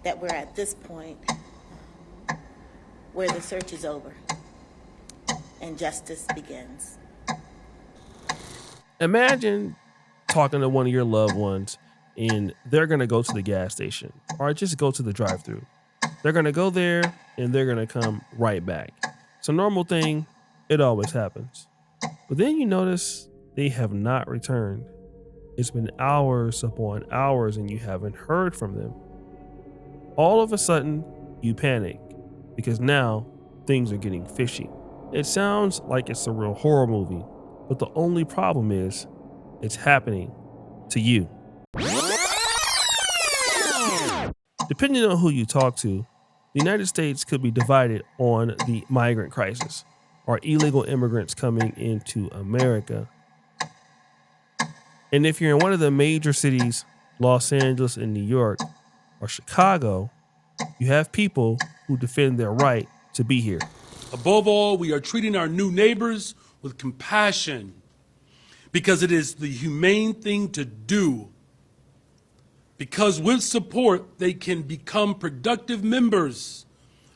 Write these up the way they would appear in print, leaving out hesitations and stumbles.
that we're at this point where the search is over and justice begins. Imagine talking to one of your loved ones and they're going to go to the gas station or just go to the drive-thru. They're going to go there and they're going to come right back. It's a normal thing. It always happens. But then you notice they have not returned. It's been hours upon hours and you haven't heard from them. All of a sudden, you panic because now things are getting fishy. It sounds like it's a real horror movie, but the only problem is it's happening to you. Depending on who you talk to, the United States could be divided on the migrant crisis, or illegal immigrants coming into America. And if you're in one of the major cities, Los Angeles and New York or Chicago, you have people who defend their right to be here. Above all, we are treating our new neighbors with compassion because it is the humane thing to do. Because with support, they can become productive members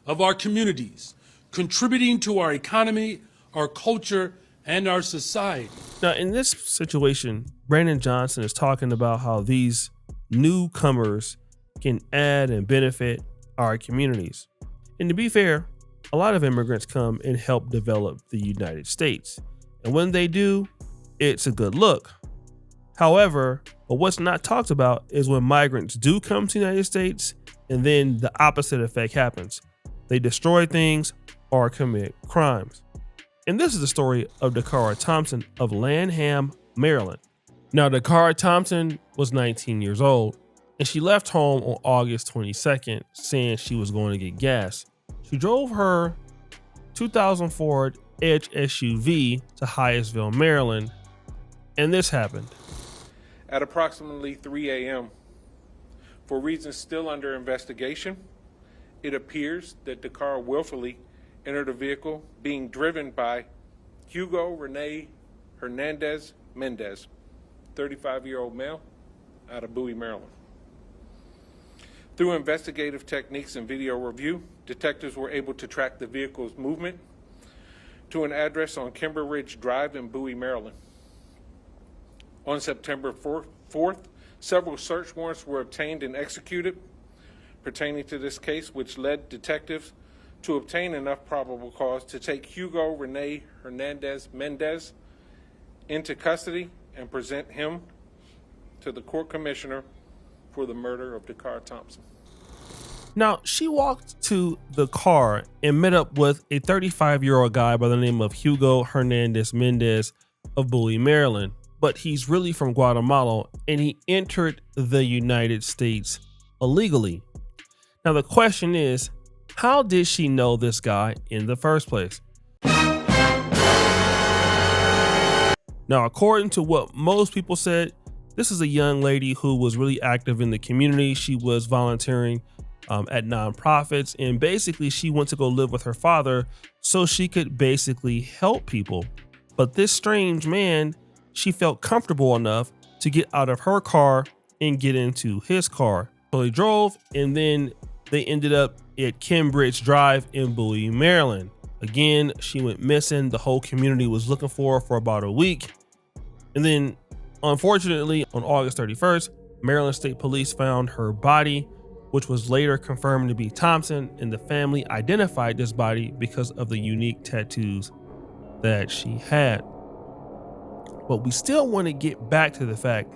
of our communities, contributing to our economy, our culture, and our society. Now, in this situation, Brandon Johnson is talking about how these newcomers can add and benefit our communities. And to be fair, a lot of immigrants come and help develop the United States. And when they do, it's a good look. However, but what's not talked about is when migrants do come to the United States and then the opposite effect happens. They destroy things or commit crimes. And this is the story of Dacara Thompson of Lanham, Maryland. Now, Dacara Thompson was 19 years old and she left home on August 22nd saying she was going to get gas. She drove her 2000 Ford Edge SUV to Hyattsville, Maryland, and this happened. At approximately 3 a.m., for reasons still under investigation, it appears that Dacara willfully entered a vehicle being driven by Hugo Renee Hernandez-Mendez, 35-year-old male out of Bowie, Maryland. Through investigative techniques and video review, detectives were able to track the vehicle's movement to an address on Kimber Ridge Drive in Bowie, Maryland. On September 4th, several search warrants were obtained and executed pertaining to this case, which led detectives to obtain enough probable cause to take Hugo Renee Hernandez-Mendez into custody and present him to the court commissioner for the murder of Dacara Thompson. Now, she walked to the car and met up with a 35-year-old guy by the name of Hugo Renee-Hernandez-Mendez of Bowie, Maryland. But he's really from Guatemala and he entered the United States illegally. Now, the question is, how did she know this guy in the first place? Now, according to what most people said, this is a young lady who was really active in the community. She was volunteering at nonprofits, and basically she went to go live with her father so she could basically help people. But this strange man, she felt comfortable enough to get out of her car and get into his car. So they drove and then they ended up at Kimbridge Drive in Bowie, Maryland. Again, she went missing. The whole community was looking for her for about a week. And then unfortunately on August 31st, Maryland State Police found her body, which was later confirmed to be Thompson, and the family identified this body because of the unique tattoos that she had. But we still want to get back to the fact,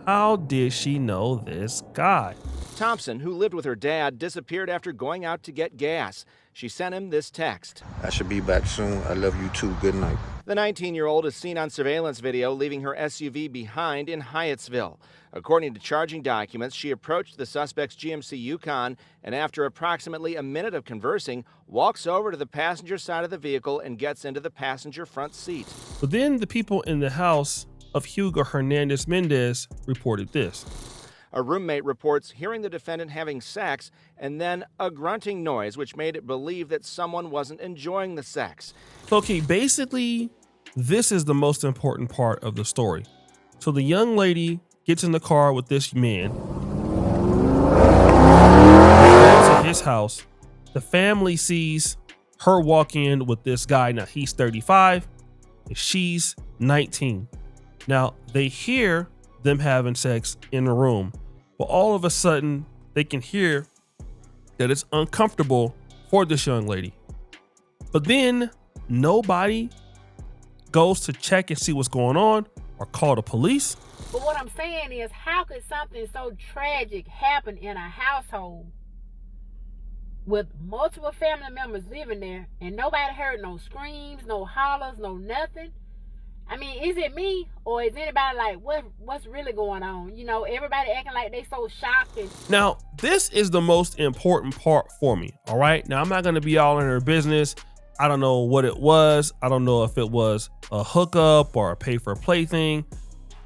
how did she know this guy? Thompson, who lived with her dad, disappeared after going out to get gas. She sent him this text. I should be back soon. I love you too. Good night. The 19-year-old is seen on surveillance video leaving her SUV behind in Hyattsville. According to charging documents, she approached the suspect's GMC Yukon and after approximately a minute of conversing, walks over to the passenger side of the vehicle and gets into the passenger front seat. But then the people in the house of Hugo Renee-Hernandez-Mendez reported this. A roommate reports hearing the defendant having sex and then a grunting noise, which made it believe that someone wasn't enjoying the sex. Okay, basically, this is the most important part of the story. So the young lady gets in the car with this man. his house. The family sees her walk in with this guy. Now he's 35 and she's 19. Now they hear them having sex in the room, but all of a sudden they can hear that it's uncomfortable for this young lady. But then nobody goes to check and see what's going on or call the police. But what I'm saying is, how could something so tragic happen in a household with multiple family members living there and nobody heard no screams, no hollers, no nothing? I mean, is it me or is anybody like, what's really going on? You know, everybody acting like they so shocked. Now, this is the most important part for me, all right? Now, I'm not going to be all in her business. I don't know what it was. I don't know if it was a hookup or a pay-for-play thing.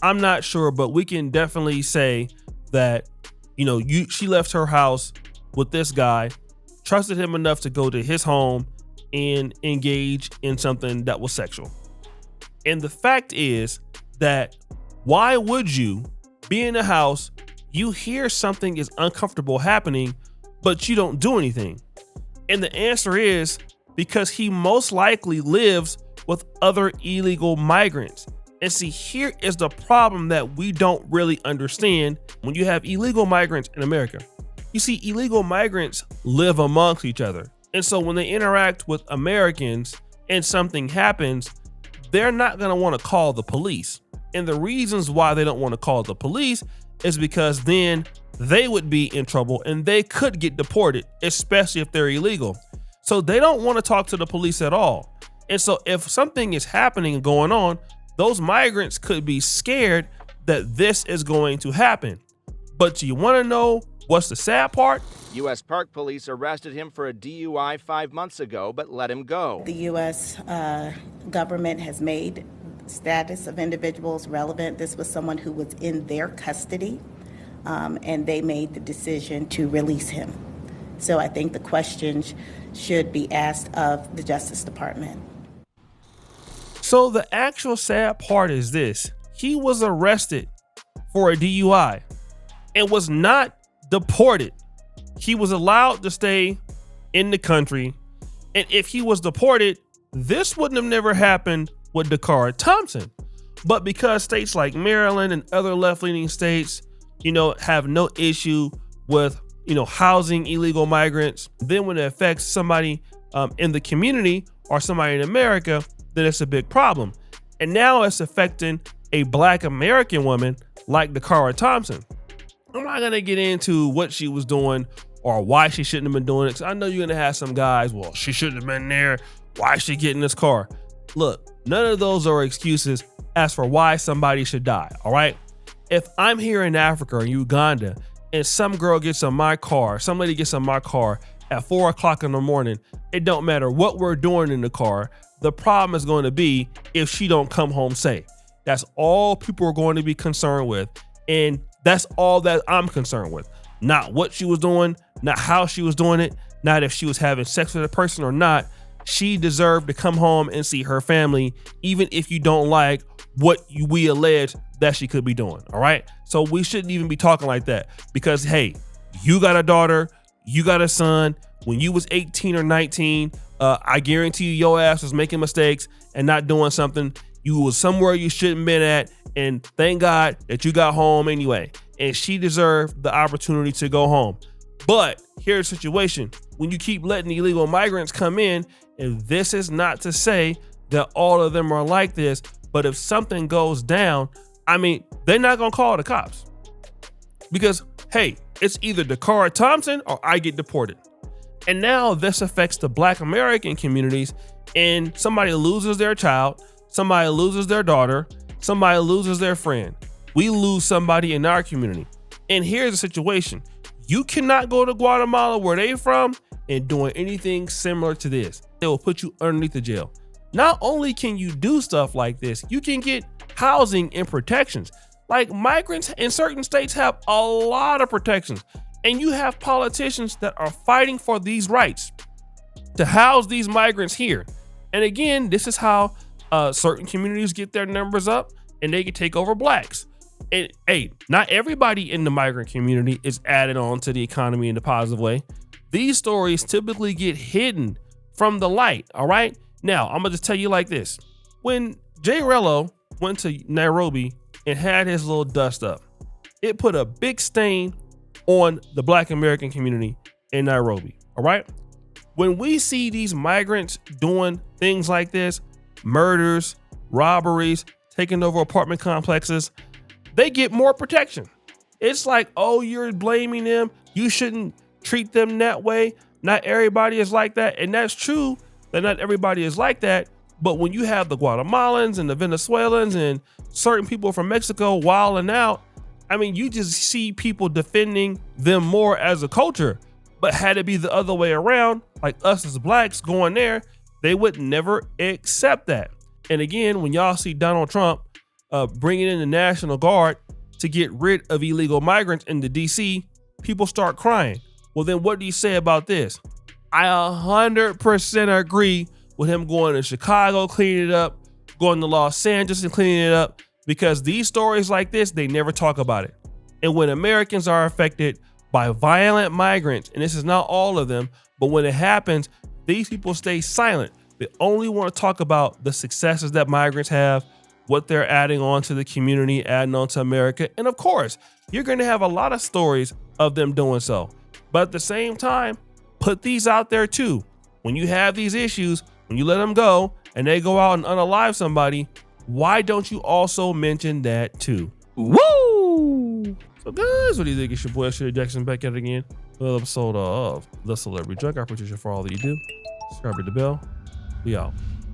I'm not sure, but we can definitely say that, you know, she left her house with this guy, trusted him enough to go to his home and engage in something that was sexual. And the fact is that why would you be in a house, you hear something is uncomfortable happening, but you don't do anything? And the answer is because he most likely lives with other illegal migrants. And see, here is the problem that we don't really understand when you have illegal migrants in America. You see, illegal migrants live amongst each other. And so when they interact with Americans and something happens, they're not going to want to call the police. And the reasons why they don't want to call the police is because then they would be in trouble and they could get deported, especially if they're illegal. So they don't want to talk to the police at all. And so if something is happening and going on, those migrants could be scared that this is going to happen. But do you want to know what's the sad part? U.S. Park Police arrested him for a DUI 5 months ago, but let him go. The U.S. Government has made status of individuals relevant. This was someone who was in their custody, and they made the decision to release him. So I think the questions should be asked of the Justice Department. So the actual sad part is this: he was arrested for a DUI and was not deported. He was allowed to stay in the country. And if he was deported, this wouldn't have never happened with Dacara Thompson. But because states like Maryland and other left-leaning states, you know, have no issue with, you know, housing illegal migrants, then when it affects somebody in the community or somebody in America, then it's a big problem. And now it's affecting a Black American woman like Dacara Thompson. I'm not going to get into what she was doing or why she shouldn't have been doing it, because I know you're going to have some guys, well, she shouldn't have been there. Why is she getting this car? Look, none of those are excuses as for why somebody should die, all right? If I'm here in Africa or Uganda and some girl gets on my car, some lady gets on my car at 4 o'clock in the morning, it don't matter what we're doing in the car. The problem is going to be if she don't come home safe. That's all people are going to be concerned with. And that's all that I'm concerned with. Not what she was doing, not how she was doing it, not if she was having sex with a person or not. She deserved to come home and see her family, even if you don't like what we allege that she could be doing. All right. So we shouldn't even be talking like that, because, hey, you got a daughter, you got a son. When you was 18 or 19, I guarantee you your ass was making mistakes and not doing something. You was somewhere you shouldn't been at. And thank God that you got home anyway. And she deserved the opportunity to go home. But here's the situation. When you keep letting illegal migrants come in, and this is not to say that all of them are like this, but if something goes down, I mean, they're not going to call the cops. Because, hey, it's either Dacara Thompson or I get deported. And now this affects the Black American communities, and somebody loses their child, somebody loses their daughter, somebody loses their friend. We lose somebody in our community. And here's the situation. You cannot go to Guatemala, where they from, and doing anything similar to this. They will put you underneath the jail. Not only can you do stuff like this, you can get housing and protections. Like, migrants in certain states have a lot of protections. And you have politicians that are fighting for these rights to house these migrants here. And again, this is how certain communities get their numbers up and they can take over blacks. And hey, not everybody in the migrant community is added on to the economy in a positive way. these stories typically get hidden from the light, all right? Now, I'm gonna just tell you like this. When Jay Rello went to Nairobi and had his little dust up, it put a big stain on the Black American community in Nairobi, all right? When we see these migrants doing things like this, murders, robberies, taking over apartment complexes, they get more protection. It's like, oh, you're blaming them. You shouldn't treat them that way. Not everybody is like that. And that's true that not everybody is like that. But when you have the Guatemalans and the Venezuelans and certain people from Mexico wilding out, I mean, you just see people defending them more as a culture. But had it be the other way around, like us as blacks going there, they would never accept that. And again, when y'all see Donald Trump bringing in the National Guard to get rid of illegal migrants into DC, people start crying. Well, then what do you say about this? I 100% agree with him going to Chicago, cleaning it up, going to Los Angeles and cleaning it up, because these stories like this, they never talk about it. And when Americans are affected by violent migrants, and this is not all of them, but when it happens, these people stay silent. They only want to talk about the successes that migrants have, what they're adding on to the community, adding on to America. And of course, you're going to have a lot of stories of them doing so. But at the same time, put these out there too. When you have these issues, when you let them go and they go out and unalive somebody, why don't you also mention that too? Woo! So guys, what do you think? It's your boy Shirley Jackson back at it again. Another episode of The Celebrity Junk. I appreciate you for all that you do. Subscribe to the bell. We out.